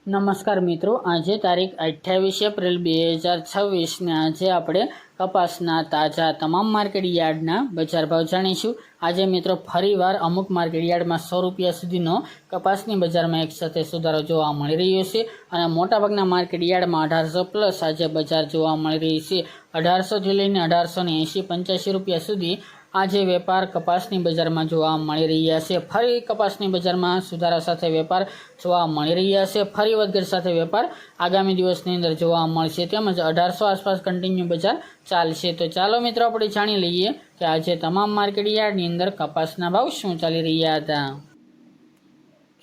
નમસ્કાર મિત્રો, આજે તારીખ 28 એપ્રિલ 2026 ને આજે આપણે કપાસના તાજા તમામ માર્કેટ યાર્ડના બજાર ભાવ જાણીશું। આજે મિત્રો ફરીવાર અમુક માર્કેટ યાર્ડમાં 100 રૂપિયા સુધીનો કપાસની બજારમાં એકસાથે સુધારો જોવા મળી રહ્યો છે અને મોટાભાગના માર્કેટ યાર્ડમાં 1800 પ્લસ આજે બજાર જોવા મળી રહી છે। 1800 થી લઈને 1880-85 રૂપિયા સુધી આજે વેપાર કપાસની બજારમાં જોવા મળી રહ્યા છે। ફરી કપાસની બજારમાં સુધારા સાથે વેપાર જોવા મળી રહ્યા છે। ફરી વધઘટ સાથે વેપાર આગામી દિવસની અંદર જોવા મળશે, તેમજ 1800 આસપાસ કન્ટિન્યુ બજાર ચાલશે। તો ચાલો મિત્રો આપણે જાણી લઈએ કે આજે તમામ માર્કેટ યાર્ડની અંદર કપાસના ભાવ શું ચાલી રહ્યા હતા।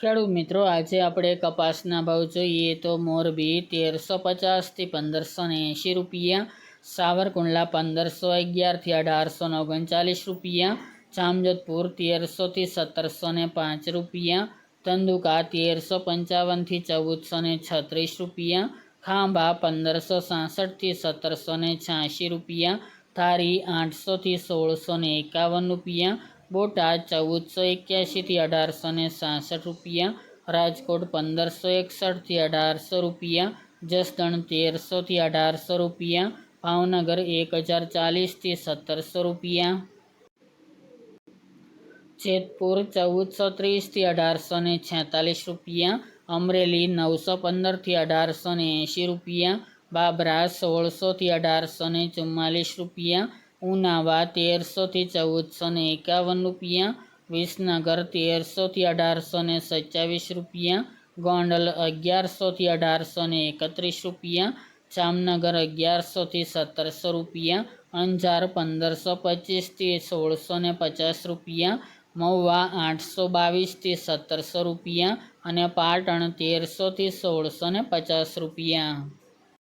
ખેડૂત મિત્રો, આજે આપણે કપાસના ભાવ જોઈએ તો મોરબી 1350 થી 1580 રૂપિયા, સાવરકુંડલા 1511 થી 1839 રૂપિયા, જામજોધપુર 1300 થી 1705 રૂપિયા, ધંધુકા 1355 થી 1436 રૂપિયા, ખાંભા 1566 થી 1786 રૂપિયા, ધારી 800 થી 1651 રૂપિયા, બોટાદ 1481 થી 1866 રૂપિયા, રાજકોટ 1561 થી 1800 રૂપિયા, જસદણ 1300 થી 1800 રૂપિયા, ભાવનગર 1040 થી 1700 રૂપિયા, જેતપુર 1430 થી 1846 રૂપિયા, અમરેલી 915 થી 1880 રૂપિયા, બાબરા 1600 થી 1844 રૂપિયા, ઉનાવા 1300 થી 1451 રૂપિયા, વિસનગર 1300 થી 1827 રૂપિયા, ગોંડલ 1100 થી 1831 રૂપિયા, જામનગર 1100 થી 1700 રૂપિયા, અંજાર 1525 થી 1650 રૂપિયા, મહુવા 822 થી 1700 રૂપિયા અને પાટણ 1300 થી 1650 રૂપિયા।